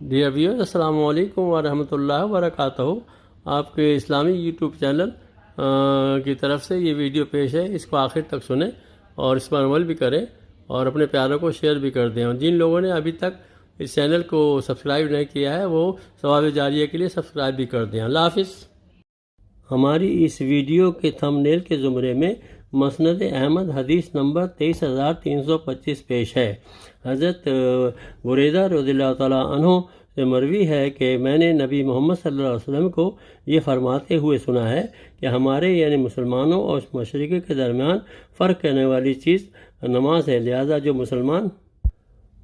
Dear viewers, السلام علیکم ورحمۃ اللہ وبرکاتہ۔ آپ کے اسلامی یوٹیوب چینل کی طرف سے یہ ویڈیو پیش ہے، اس کو آخر تک سنیں اور اس پر عمل بھی کریں اور اپنے پیاروں کو شیئر بھی کر دیں، اور جن لوگوں نے ابھی تک اس چینل کو سبسکرائب نہیں کیا ہے وہ ثواب جاریہ کے لیے سبسکرائب بھی کر دیں۔ اللہ حافظ۔ ہماری اس ویڈیو کے تھمب نیل کے زمرے میں مسند احمد حدیث نمبر 23325 پیش ہے۔ حضرت بریدہ رضی اللہ تعالیٰ عنہ سے مروی ہے کہ میں نے نبی محمد صلی اللہ علیہ وسلم کو یہ فرماتے ہوئے سنا ہے کہ ہمارے یعنی مسلمانوں اور مشرقوں کے درمیان فرق کرنے والی چیز نماز ہے، لہذا جو مسلمان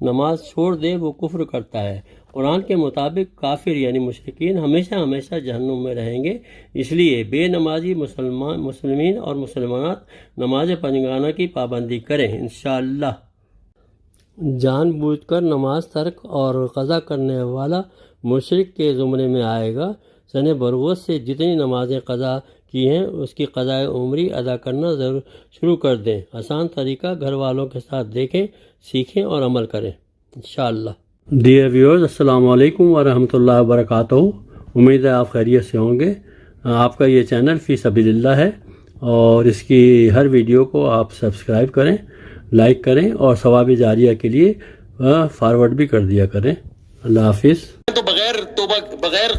نماز چھوڑ دے وہ کفر کرتا ہے۔ قرآن کے مطابق کافر یعنی مشرکین ہمیشہ جہنم میں رہیں گے، اس لیے بے نمازی مسلمین اور مسلمانات نماز پنجگانہ کی پابندی کریں انشاءاللہ۔ جان بوجھ کر نماز ترک اور قضا کرنے والا مشرک کے زمرے میں آئے گا۔ سن برغت سے جتنی نمازیں قضا کی ہیں اس کی قضائے عمری ادا کرنا ضرور شروع کر دیں۔ آسان طریقہ گھر والوں کے ساتھ دیکھیں، سیکھیں اور عمل کریں انشاءاللہ۔ ڈیئر ویورز، السلام علیکم ورحمۃ اللہ وبرکاتہ۔ امید ہے آپ خیریت سے ہوں گے۔ آپ کا یہ چینل فی سبیل اللہ ہے اور اس کی ہر ویڈیو کو آپ سبسکرائب کریں، لائک کریں اور ثواب جاریہ کے لیے فارورڈ بھی کر دیا کریں۔ اللہ حافظ۔ تو بغیر توبہ بغیر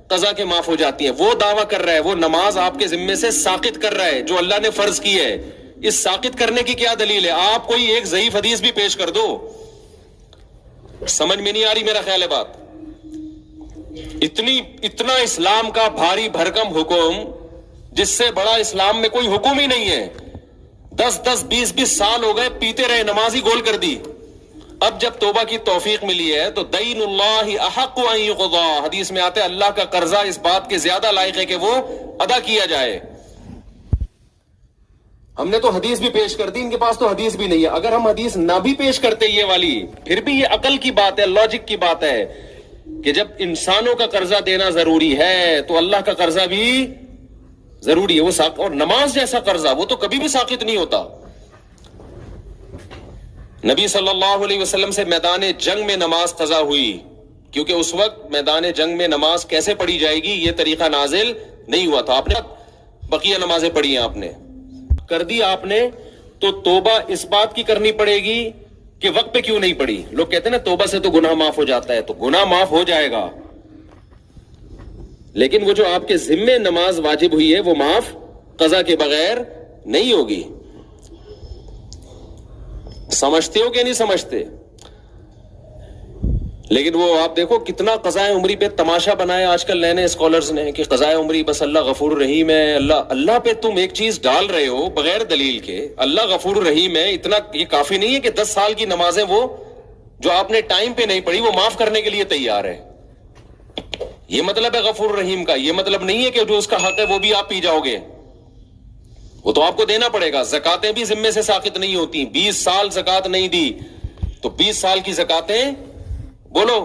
قضا کے معاف ہو جاتی ہیں۔ وہ دعویٰ کر رہا ہے، وہ نماز آپ کے ذمے سے ساقط کر رہا ہے جو اللہ نے فرض کی ہے۔ اس ساقط کرنے کی کیا دلیل ہے؟ آپ کوئی ایک ضعیف حدیث بھی پیش کر دو۔ سمجھ میں نہیں آ رہی میرا خیال ہے بات؟ اتنا اسلام کا بھاری بھرکم حکم جس سے بڑا اسلام میں کوئی حکم ہی نہیں ہے۔ 10-20 سال ہو گئے پیتے رہے، نماز ہی گول کر دی۔ اب جب توبہ کی توفیق ملی ہے تو دین اللہ احق ان یقضی، حدیث میں آتا ہے اللہ کا قرضہ اس بات کے زیادہ لائق ہے کہ وہ ادا کیا جائے۔ ہم نے تو حدیث بھی پیش کر دی، ان کے پاس تو حدیث بھی نہیں ہے۔ اگر ہم حدیث نہ بھی پیش کرتے یہ والی، پھر بھی یہ عقل کی بات ہے، لاجک کی بات ہے کہ جب انسانوں کا قرضہ دینا ضروری ہے تو اللہ کا قرضہ بھی ضروری ہے۔ وہ اور نماز جیسا قرضہ وہ تو کبھی بھی ساقط نہیں ہوتا۔ نبی صلی اللہ علیہ وسلم سے میدان جنگ میں نماز قضا ہوئی، کیونکہ اس وقت میدان جنگ میں نماز کیسے پڑھی جائے گی یہ طریقہ نازل نہیں ہوا تھا۔ آپ نے بقیہ نمازیں پڑھی ہیں، آپ نے کر دی آپ نے، تو توبہ اس بات کی کرنی پڑے گی کہ وقت پہ کیوں نہیں پڑھی۔ لوگ کہتے ہیں نا توبہ سے تو گناہ معاف ہو جاتا ہے، تو گناہ معاف ہو جائے گا، لیکن وہ جو آپ کے ذمے نماز واجب ہوئی ہے وہ معاف قضا کے بغیر نہیں ہوگی۔ سمجھتے ہو کہ نہیں سمجھتے؟ لیکن وہ آپ دیکھو کتنا قضائے عمری پہ تماشا بنایا آج کل نئے اسکالرز نے کہ قضائے عمری بس اللہ غفور رحیم ہے۔ اللہ پہ تم ایک چیز ڈال رہے ہو بغیر دلیل کے، اللہ غفور رحیم ہے، اتنا یہ کافی نہیں ہے کہ 10 سال کی نمازیں وہ جو آپ نے ٹائم پہ نہیں پڑھی وہ معاف کرنے کے لیے تیار ہے۔ یہ مطلب ہے غفور رحیم کا، یہ مطلب نہیں ہے کہ جو اس کا حق ہے وہ بھی آپ پی جاؤ گے، وہ تو آپ کو دینا پڑے گا۔ زکاتیں بھی ذمے سے ساقط نہیں ہوتی۔ 20 سال زکات نہیں دی تو 20 سال کی زکاتیں بولو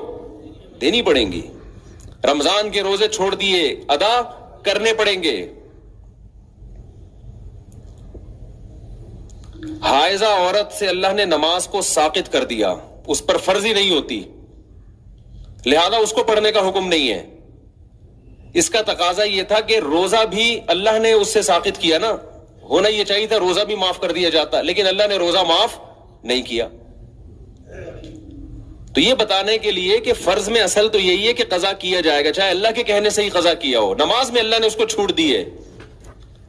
دینی پڑیں گی۔ رمضان کے روزے چھوڑ دیے، ادا کرنے پڑیں گے۔ حائضہ عورت سے اللہ نے نماز کو ساقط کر دیا، اس پر فرض ہی نہیں ہوتی، لہذا اس کو پڑھنے کا حکم نہیں ہے۔ اس کا تقاضا یہ تھا کہ روزہ بھی اللہ نے اس سے ساقط کیا نا، ہونا یہ چاہیے تھا روزہ بھی معاف کر دیا جاتا، لیکن اللہ نے روزہ معاف نہیں کیا۔ تو یہ بتانے کے لیے کہ فرض میں اصل تو یہی ہے کہ قضا کیا جائے گا، چاہے اللہ کے کہنے سے ہی قضا کیا ہو۔ نماز میں اللہ نے اس کو چھوٹ دی ہے،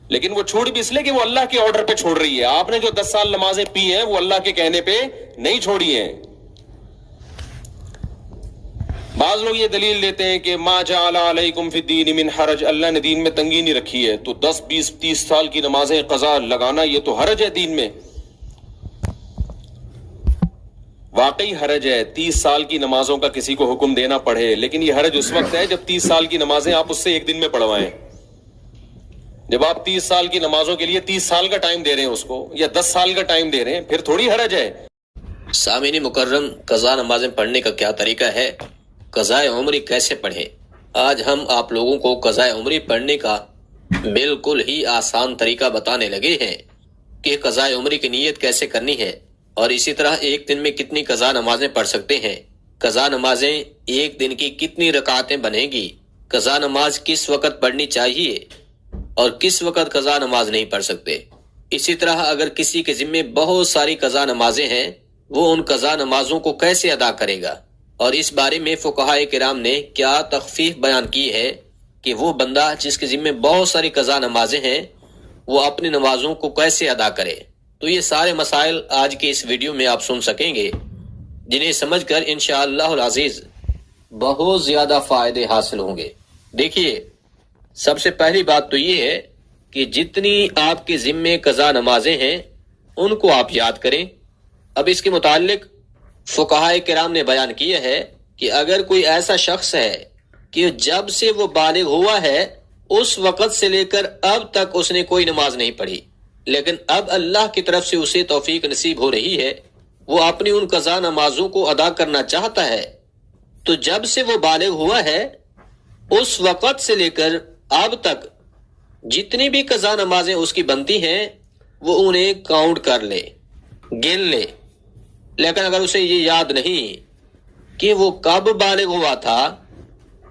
لیکن وہ چھوٹ بھی اس لیے کہ وہ اللہ کے آرڈر پہ چھوڑ رہی ہے۔ آپ نے جو 10 سال نمازیں پی ہیں وہ اللہ کے کہنے پہ نہیں چھوڑی ہیں۔ بعض لوگ یہ دلیل دیتے ہیں کہ ما جعل علیکم فی الدین من حرج، اللہ نے دین میں تنگی نہیں رکھی ہے، تو 10 20 30 سال کی نمازیں قضا لگانا یہ تو حرج ہے دین میں۔ واقعی حرج ہے، 30 سال کی نمازوں کا کسی کو حکم دینا پڑے، لیکن یہ حرج اس وقت ہے جب 30 سال کی نمازیں آپ اس سے ایک دن میں پڑھوائیں۔ جب آپ 30 سال کی نمازوں کے لیے 30 سال کا ٹائم دے رہے ہیں اس کو، یا 10 سال کا ٹائم دے رہے ہیں، پھر تھوڑی حرج ہے۔ سامعین مکرم، قضا نمازیں پڑھنے کا کیا طریقہ ہے؟ قضائے عمری کیسے پڑھیں؟ آج ہم آپ لوگوں کو قضائے عمری پڑھنے کا بالکل ہی آسان طریقہ بتانے لگے ہیں کہ قضائے عمری کی نیت کیسے کرنی ہے، اور اسی طرح ایک دن میں کتنی قضا نمازیں پڑھ سکتے ہیں۔ قضا نمازیں ایک دن کی کتنی رکعتیں بنیں گی، قضا نماز کس وقت پڑھنی چاہیے اور کس وقت قضا نماز نہیں پڑھ سکتے۔ اسی طرح اگر کسی کے ذمے بہت ساری قضا نمازیں ہیں، وہ ان قضا نمازوں کو کیسے ادا کرے گا، اور اس بارے میں فقہائے کرام نے کیا تخفیف بیان کی ہے کہ وہ بندہ جس کے ذمے بہت ساری قضا نمازیں ہیں وہ اپنی نمازوں کو کیسے ادا کرے۔ تو یہ سارے مسائل آج کے اس ویڈیو میں آپ سن سکیں گے، جنہیں سمجھ کر انشاءاللہ العزیز بہت زیادہ فائدے حاصل ہوں گے۔ دیکھیے، سب سے پہلی بات تو یہ ہے کہ جتنی آپ کے ذمے قضا نمازیں ہیں ان کو آپ یاد کریں۔ اب اس کے متعلق فقہائے کرام نے بیان کیا ہے کہ اگر کوئی ایسا شخص ہے کہ جب سے وہ بالغ ہوا ہے اس وقت سے لے کر اب تک اس نے کوئی نماز نہیں پڑھی، لیکن اب اللہ کی طرف سے اسے توفیق نصیب ہو رہی ہے، وہ اپنی ان قضا نمازوں کو ادا کرنا چاہتا ہے، تو جب سے وہ بالغ ہوا ہے اس وقت سے لے کر اب تک جتنی بھی قضا نمازیں اس کی بنتی ہیں وہ انہیں کاؤنٹ کر لے، گن لے۔ لیکن اگر اسے یہ یاد نہیں کہ وہ کب بالغ ہوا تھا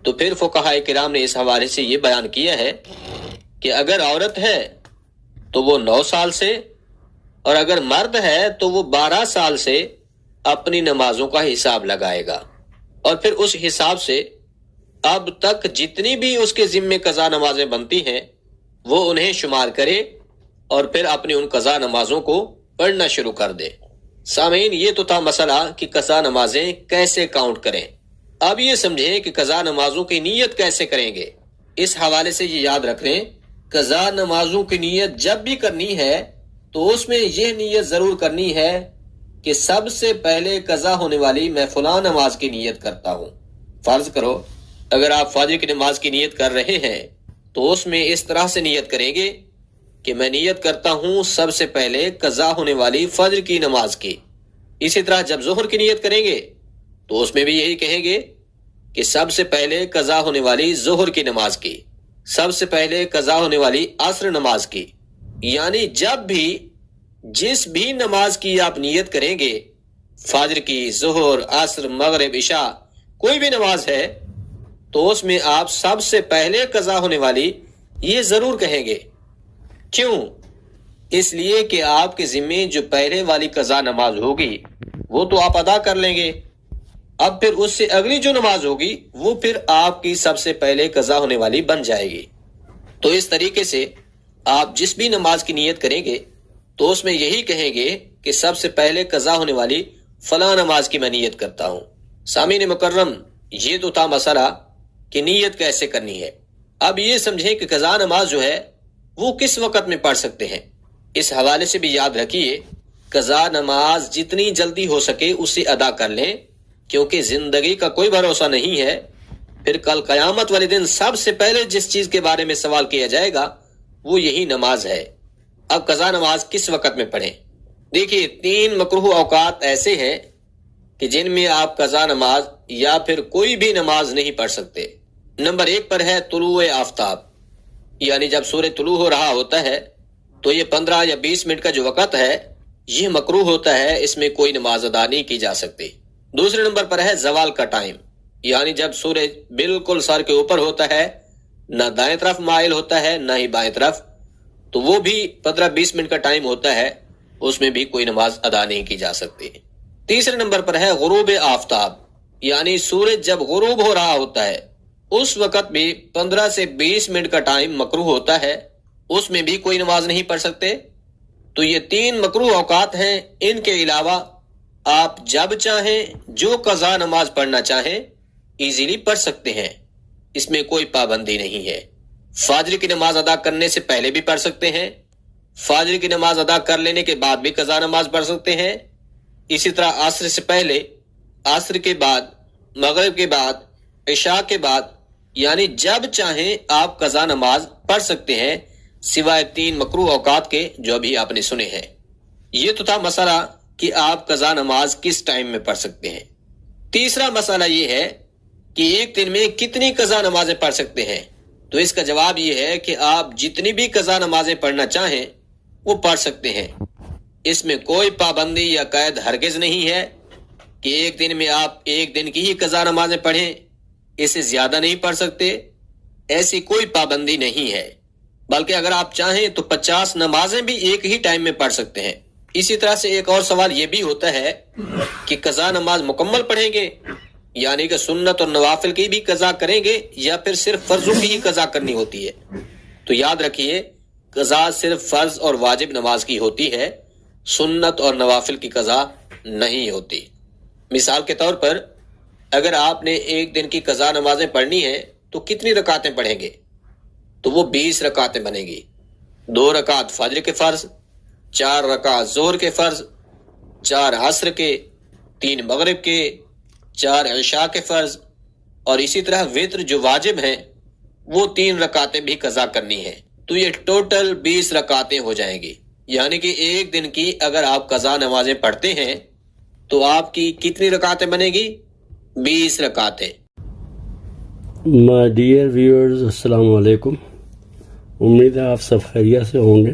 تو پھر فقہائے کرام نے اس حوالے سے یہ بیان کیا ہے کہ اگر عورت ہے تو وہ 9 سال سے، اور اگر مرد ہے تو وہ 12 سال سے اپنی نمازوں کا حساب لگائے گا، اور پھر اس حساب سے اب تک جتنی بھی اس کے ذمے قضا نمازیں بنتی ہیں وہ انہیں شمار کرے اور پھر اپنی ان قضا نمازوں کو پڑھنا شروع کر دے۔ سامعین، یہ تو تھا مسئلہ کہ قضا نمازیں کیسے کاؤنٹ کریں۔ اب یہ سمجھیں کہ قضا نمازوں کی نیت کیسے کریں گے۔ اس حوالے سے یہ یاد رکھ لیں، قضا نمازوں کی نیت جب بھی کرنی ہے تو اس میں یہ نیت ضرور کرنی ہے کہ سب سے پہلے قضا ہونے والی میں فلاں نماز کی نیت کرتا ہوں۔ فرض کرو اگر آپ فجر کی نماز کی نیت کر رہے ہیں تو اس میں اس طرح سے نیت کریں گے کہ میں نیت کرتا ہوں سب سے پہلے قضا ہونے والی فجر کی نماز کی۔ اسی طرح جب ظہر کی نیت کریں گے تو اس میں بھی یہی کہیں گے کہ سب سے پہلے قضا ہونے والی ظہر کی نماز کی، سب سے پہلے قضا ہونے والی عصر نماز کی۔ یعنی جب بھی جس بھی نماز کی آپ نیت کریں گے، فجر کی، ظہر، عصر، مغرب، عشاء، کوئی بھی نماز ہے تو اس میں آپ سب سے پہلے قضا ہونے والی یہ ضرور کہیں گے۔ کیوں؟ اس لیے کہ آپ کے ذمے جو پہلے والی قضا نماز ہوگی وہ تو آپ ادا کر لیں گے، اب پھر اس سے اگلی جو نماز ہوگی وہ پھر آپ کی سب سے پہلے قضا ہونے والی بن جائے گی۔ تو اس طریقے سے آپ جس بھی نماز کی نیت کریں گے تو اس میں یہی کہیں گے کہ سب سے پہلے قضا ہونے والی فلاں نماز کی میں نیت کرتا ہوں۔ سامعین مکرم، یہ تو تھا مسئلہ کہ نیت کیسے کرنی ہے۔ اب یہ سمجھیں کہ قضا نماز جو ہے وہ کس وقت میں پڑھ سکتے ہیں۔ اس حوالے سے بھی یاد رکھیے، قضا نماز جتنی جلدی ہو سکے اسے ادا کر لیں، کیونکہ زندگی کا کوئی بھروسہ نہیں ہے۔ پھر کل قیامت والے دن سب سے پہلے جس چیز کے بارے میں سوال کیا جائے گا وہ یہی نماز ہے۔ اب قضا نماز کس وقت میں پڑھیں؟ دیکھیے، 3 مکروہ اوقات ایسے ہیں کہ جن میں آپ قضا نماز یا پھر کوئی بھی نماز نہیں پڑھ سکتے۔ نمبر 1 پر ہے طلوع آفتاب، یعنی جب سورج طلوع ہو رہا ہوتا ہے تو یہ 15 یا 20 منٹ کا جو وقت ہے یہ مکروہ ہوتا ہے، اس میں کوئی نماز ادا نہیں کی جا سکتی۔ دوسرے نمبر پر ہے زوال کا ٹائم، یعنی جب سورج بالکل سر کے اوپر ہوتا ہے، نہ دائیں طرف مائل ہوتا ہے نہ ہی بائیں طرف، تو وہ بھی 15-20 منٹ کا ٹائم ہوتا ہے، اس میں بھی کوئی نماز ادا نہیں کی جا سکتی۔ تیسرے نمبر پر ہے غروب آفتاب، یعنی سورج جب غروب ہو رہا ہوتا ہے اس وقت بھی 15 سے 20 منٹ کا ٹائم مکروہ ہوتا ہے، اس میں بھی کوئی نماز نہیں پڑھ سکتے۔ تو یہ 3 مکروہ اوقات ہیں، ان کے علاوہ آپ جب چاہیں جو قضا نماز پڑھنا چاہیں ایزیلی پڑھ سکتے ہیں، اس میں کوئی پابندی نہیں ہے۔ فجر کی نماز ادا کرنے سے پہلے بھی پڑھ سکتے ہیں، فجر کی نماز ادا کر لینے کے بعد بھی قضا نماز پڑھ سکتے ہیں، اسی طرح عصر سے پہلے، عصر کے بعد، مغرب کے بعد، عشاء کے بعد، یعنی جب چاہیں آپ قضا نماز پڑھ سکتے ہیں، سوائے 3 مکروہ اوقات کے جو ابھی آپ نے سنے ہیں۔ یہ تو تھا مسئلہ کہ آپ قضا نماز کس ٹائم میں پڑھ سکتے ہیں۔ تیسرا مسئلہ یہ ہے کہ ایک دن میں کتنی قضا نمازیں پڑھ سکتے ہیں، تو اس کا جواب یہ ہے کہ آپ جتنی بھی قضا نمازیں پڑھنا چاہیں وہ پڑھ سکتے ہیں، اس میں کوئی پابندی یا قید ہرگز نہیں ہے۔ کہ ایک دن میں آپ ایک دن کی ہی قضا نمازیں پڑھیں، اس سے زیادہ نہیں پڑھ سکتے، ایسی کوئی پابندی نہیں ہے، بلکہ اگر آپ چاہیں تو 50 نمازیں بھی ایک ہی ٹائم میں پڑھ سکتے ہیں۔ اسی طرح سے ایک اور سوال یہ بھی ہوتا ہے کہ قضا نماز مکمل پڑھیں گے، یعنی کہ سنت اور نوافل کی بھی قضا کریں گے یا پھر صرف فرضوں کی ہی قضا کرنی ہوتی ہے؟ تو یاد رکھیے، قضا صرف فرض اور واجب نماز کی ہوتی ہے، سنت اور نوافل کی قضا نہیں ہوتی۔ مثال کے طور پر اگر آپ نے ایک دن کی قضا نمازیں پڑھنی ہیں تو کتنی رکعتیں پڑھیں گے؟ تو وہ 20 رکعتیں بنے گی، 2 رکعت فجر کے فرض، 4 رکعت ظہر کے فرض، 4 عصر کے، 3 مغرب کے، 4 عشاء کے فرض، اور اسی طرح وتر جو واجب ہیں وہ 3 رکعتیں بھی قضا کرنی ہیں۔ تو یہ ٹوٹل 20 رکعتیں ہو جائیں گی، یعنی کہ ایک دن کی اگر آپ قضا نمازیں پڑھتے ہیں تو آپ کی کتنی رکعتیں بنے گی؟ 20 رکعتیں۔ مائی ڈیئر ویورز، السلام علیکم، امید ہے آپ سب خیریت سے ہوں گے۔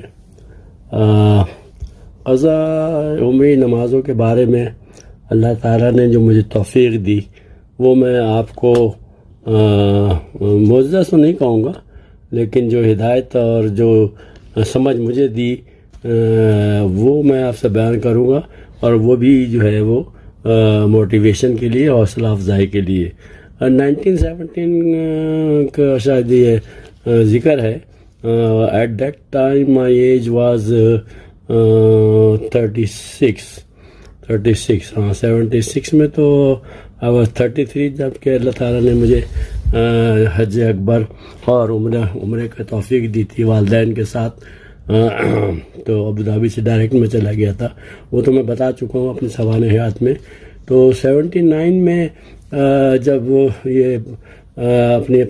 قضا عمری نمازوں کے بارے میں اللہ تعالیٰ نے جو مجھے توفیق دی وہ میں آپ کو معجزہ تو نہیں کہوں گا، لیکن جو ہدایت اور جو سمجھ مجھے دی وہ میں آپ سے بیان کروں گا، اور وہ بھی جو ہے وہ موٹیویشن کے لیے، حوصلہ افزائی کے لیے۔ 1917 کا شاید یہ ذکر ہے۔ At that time my age was 36 ہاں 76 میں تو I was 33 جب کہ اللہ تعالیٰ نے مجھے حج اکبر اور عمرے کا توفیق دی تھی والدین کے ساتھ، تو ابوظہبی سے ڈائریکٹ میں چلا گیا تھا، وہ تو میں بتا چکا ہوں اپنے سوانح حیات میں۔ تو 79 میں جب یہ اپنے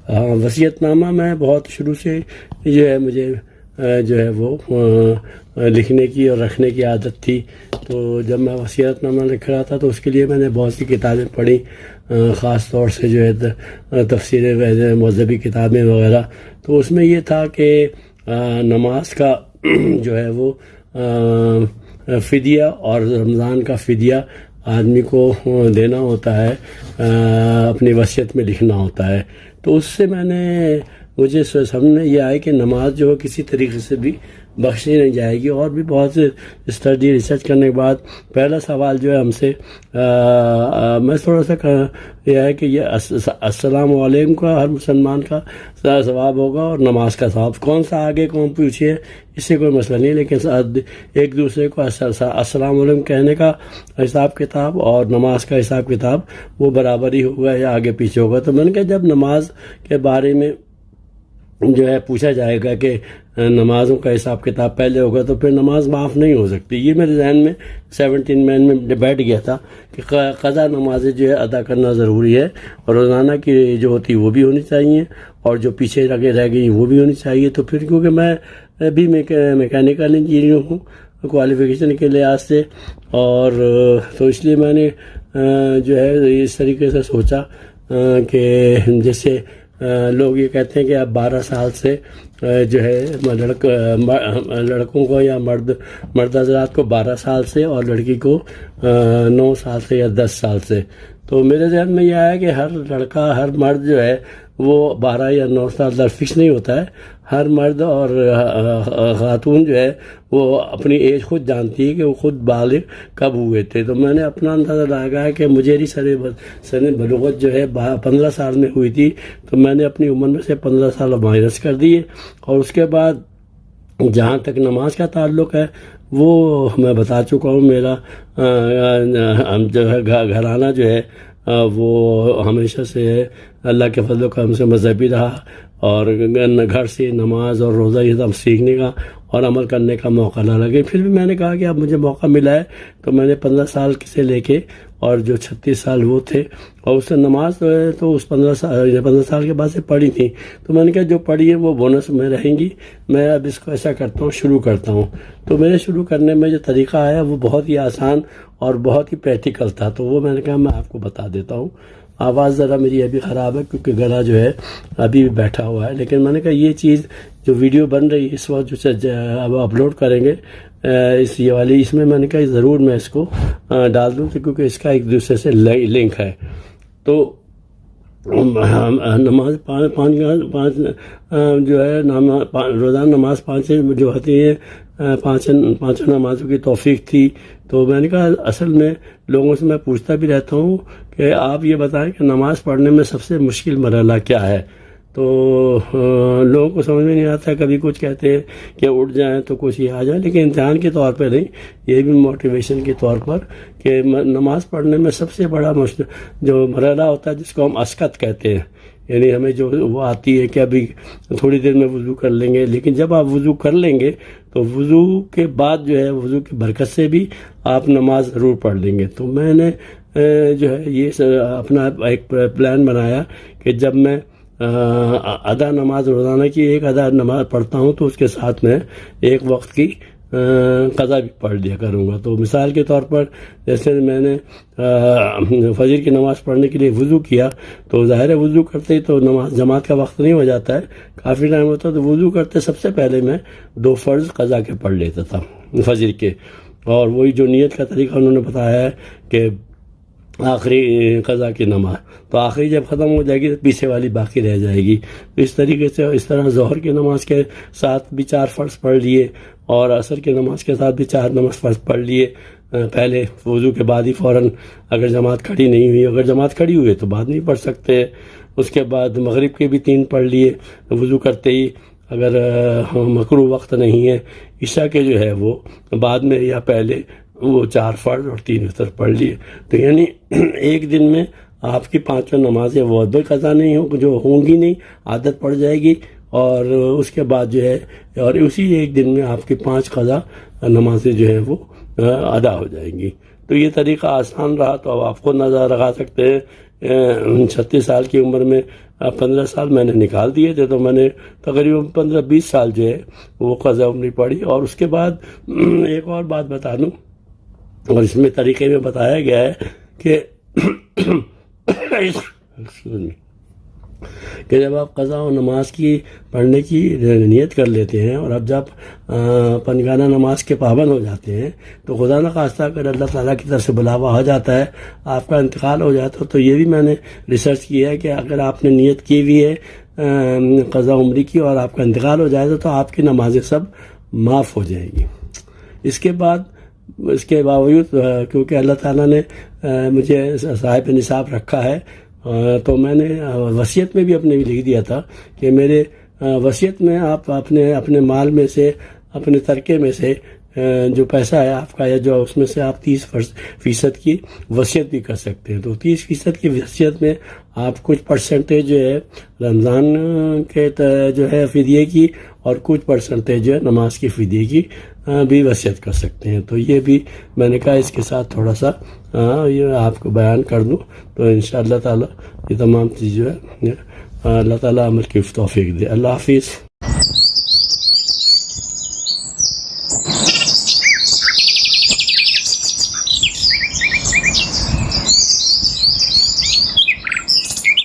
اور وصیت نامہ میں بہت شروع سے جو ہے مجھے جو ہے وہ لکھنے کی اور رکھنے کی عادت تھی، تو جب میں وصیت نامہ لکھ رہا تھا تو اس کے لیے میں نے بہت سی کتابیں پڑھی، خاص طور سے جو ہے تفسیر مذہبی کتابیں وغیرہ۔ تو اس میں یہ تھا کہ نماز کا جو ہے وہ فدیہ اور رمضان کا فدیہ آدمی کو دینا ہوتا ہے، اپنی وصیت میں لکھنا ہوتا ہے۔ تو اس سے مجھے سمجھ میں یہ آئے کہ نماز جو ہے کسی طریقے سے بھی بخشی نہیں جائے گی، اور بھی بہت سے اسٹڈی ریسرچ کرنے کے بعد پہلا سوال جو ہے ہم سے میں تھوڑا سا یہ ہے کہ یہ السلام علیکم کا ہر مسلمان کا ثواب ہوگا اور نماز کا ثواب، کون سا آگے کون پیچھے اس سے کوئی مسئلہ نہیں، لیکن ایک دوسرے کو السلام علیکم کہنے کا حساب کتاب اور نماز کا حساب کتاب وہ برابر ہی ہوگا یا آگے پیچھے ہوگا۔ تو میں نے کہا جب نماز کے بارے میں جو ہے پوچھا جائے گا کہ نمازوں کا حساب کتاب پہلے ہوگا تو پھر نماز معاف نہیں ہو سکتی۔ یہ میرے ذہن میں 17 میں بیٹھ گیا تھا کہ قضا نمازیں جو ہے ادا کرنا ضروری ہے، اور روزانہ کی جو ہوتی وہ بھی ہونی چاہیے، اور جو پیچھے رہ گئی وہ بھی ہونی چاہیے۔ تو پھر کیونکہ میں بھی میکینیکل انجینئر ہوں کوالیفیکیشن کے لحاظ سے، اور تو اس لیے میں نے جو ہے اس طریقے سے سوچا کہ جیسے لوگ یہ کہتے ہیں کہ اب 12 سال سے جو ہے لڑکوں کو یا مرد حضرات کو 12 سال سے اور لڑکی کو 9 سال سے یا 10 سال سے۔ تو میرے ذہن میں یہ آیا کہ ہر لڑکا ہر مرد جو ہے وہ 12 یا 9 سال در فکس نہیں ہوتا ہے، ہر مرد اور خاتون جو ہے وہ اپنی ایج خود جانتی ہے کہ وہ خود بالغ کب ہوئے تھے۔ تو میں نے اپنا اندازہ لگایا کہ مجھے سن بلوغت جو ہے 15 سال میں ہوئی تھی، تو میں نے اپنی عمر میں سے 15 سال مائنس کر دیے، اور اس کے بعد جہاں تک نماز کا تعلق ہے وہ میں بتا چکا ہوں، میرا جو ہے گھرانہ جو ہے وہ ہمیشہ سے اللہ کے فضل و کرم سے مذہبی رہا، اور گھر سے نماز اور روزہ یہ سب سیکھنے کا اور عمل کرنے کا موقع نہ لگے۔ پھر بھی میں نے کہا کہ اب مجھے موقع ملا ہے، تو میں نے 15 سال سے لے کے اور جو 36 سال وہ تھے، اور اس سے نماز تو اس 15 سال کے بعد سے پڑھی تھی۔ تو میں نے کہا جو پڑھی ہے وہ بونس میں رہیں گی، میں اب اس کو ایسا کرتا ہوں، شروع کرتا ہوں۔ تو میرے شروع کرنے میں جو طریقہ آیا وہ بہت ہی آسان اور بہت ہی پریکٹیکل تھا، تو وہ میں نے کہا میں آپ کو بتا دیتا ہوں۔ آواز ذرا میری ابھی خراب ہے کیونکہ گلا جو ہے ابھی بھی بیٹھا ہوا ہے، لیکن میں نے کہا یہ چیز جو ویڈیو بن رہی ہے اس وقت جو اب اپلوڈ کریں گے اس یہ والی اس میں نے کہا ضرور میں اس کو ڈال دوں کیونکہ اس کا ایک دوسرے سے لنک ہے. تو نماز پانچ جو ہے روزانہ نماز 5 جو ہوتی ہیں پانچوں نمازوں کی توفیق تھی. تو میں نے کہا اصل میں لوگوں سے میں پوچھتا بھی رہتا ہوں کہ آپ یہ بتائیں کہ نماز پڑھنے میں سب سے مشکل مرحلہ کیا ہے. تو لوگوں کو سمجھ میں نہیں آتا. کبھی کچھ کہتے ہیں کہ اٹھ جائیں تو کچھ یہ آ جائے، لیکن امتحان کے طور پہ نہیں، یہ بھی موٹیویشن کے طور پر کہ نماز پڑھنے میں سب سے بڑا جو مرحلہ ہوتا ہے جس کو ہم اسقط کہتے ہیں، یعنی ہمیں جو وہ آتی ہے کہ ابھی تھوڑی دیر میں وضو کر لیں گے. لیکن جب آپ وضو کر لیں گے تو وضو کے بعد جو ہے وضو کی برکت سے بھی آپ نماز ضرور پڑھ لیں گے. تو میں نے جو ہے یہ اپنا ایک پلان بنایا کہ جب میں ادا نماز روزانہ کی ایک ادا نماز پڑھتا ہوں تو اس کے ساتھ میں ایک وقت کی قضا بھی پڑھ لیا کروں گا. تو مثال کے طور پر جیسے میں نے فجر کی نماز پڑھنے کے لیے وضو کیا تو ظاہر ہے وضو کرتے ہی تو نماز جماعت کا وقت نہیں ہو جاتا ہے، کافی ٹائم ہوتا ہے. تو وضو کرتے سب سے پہلے میں 2 فرض قضا کے پڑھ لیتا تھا فجر کے، اور وہی جو نیت کا طریقہ انہوں نے بتایا ہے کہ آخری قضا کی نماز تو آخری جب ختم ہو جائے گی تو پیچھے والی باقی رہ جائے گی. تو اس طریقے سے اس طرح ظہر کی نماز کے ساتھ بھی 4 فرض پڑھ لیے اور عصر کی نماز کے ساتھ بھی 4 فرض پڑھ لیے پہلے وضو کے بعد ہی فوراً. اگر جماعت کھڑی نہیں ہوئی، اگر جماعت کھڑی ہوئی تو بعد نہیں پڑھ سکتے. اس کے بعد مغرب کے بھی 3 پڑھ لیے وضو کرتے ہی، اگر مکروہ وقت نہیں ہے. عشاء کے جو ہے وہ بعد میں یا پہلے وہ 4 فرض اور 3 وتر پڑھ لیے. تو یعنی ایک دن میں آپ کی 5 نمازیں وہ بھی قضا نہیں جو ہوں گی نہیں، عادت پڑ جائے گی، اور اس کے بعد جو ہے اور اسی ایک دن میں آپ کی 5 قضا نمازیں جو ہیں وہ ادا ہو جائیں گی. تو یہ طریقہ آسان رہا. تو اب آپ کو نظر لگا سکتے ہیں 36 سال کی عمر میں 15 سال میں نے نکال دیے تھے. تو میں نے تقریباً 15-20 سال جو ہے وہ قضا عمری پڑھی. اور اس کے بعد ایک اور بات بتا دوں، اور اس میں طریقے میں بتایا گیا ہے کہ جب آپ قضا و نماز کی پڑھنے کی نیت کر لیتے ہیں اور اب جب پنجگانہ نماز کے پابند ہو جاتے ہیں تو خدا نخواستہ اگر اللہ تعالیٰ کی طرف سے بلاوا ہو جاتا ہے، آپ کا انتقال ہو جاتا ہے، تو یہ بھی میں نے ریسرچ کیا ہے کہ اگر آپ نے نیت کی ہوئی ہے قضا عمری کی اور آپ کا انتقال ہو جائے تو آپ کی نمازیں سب معاف ہو جائیں گی. اس کے باوجود کیونکہ اللہ تعالیٰ نے مجھے صاحب نصاب رکھا ہے، تو میں نے وصیت میں بھی اپنے بھی لکھ دیا تھا کہ میرے وصیت میں آپ اپنے مال میں سے، اپنے ترکے میں سے جو پیسہ ہے آپ کا، یا جو اس میں سے آپ 30% کی وصیت بھی کر سکتے ہیں. تو 30% کی وصیت میں آپ کچھ پرسنٹیج جو ہے رمضان کے جو ہے فدیے کی اور کچھ پرسنٹیج جو ہے نماز کی فدیے کی بھی وصیت کر سکتے ہیں. تو یہ بھی میں نے کہا اس کے ساتھ تھوڑا سا یہ آپ کو بیان کر دوں. تو انشاءاللہ تعالی یہ تمام چیز جو ہے اللہ تعالیٰ عمل کی توفیق دے. اللہ حافظ.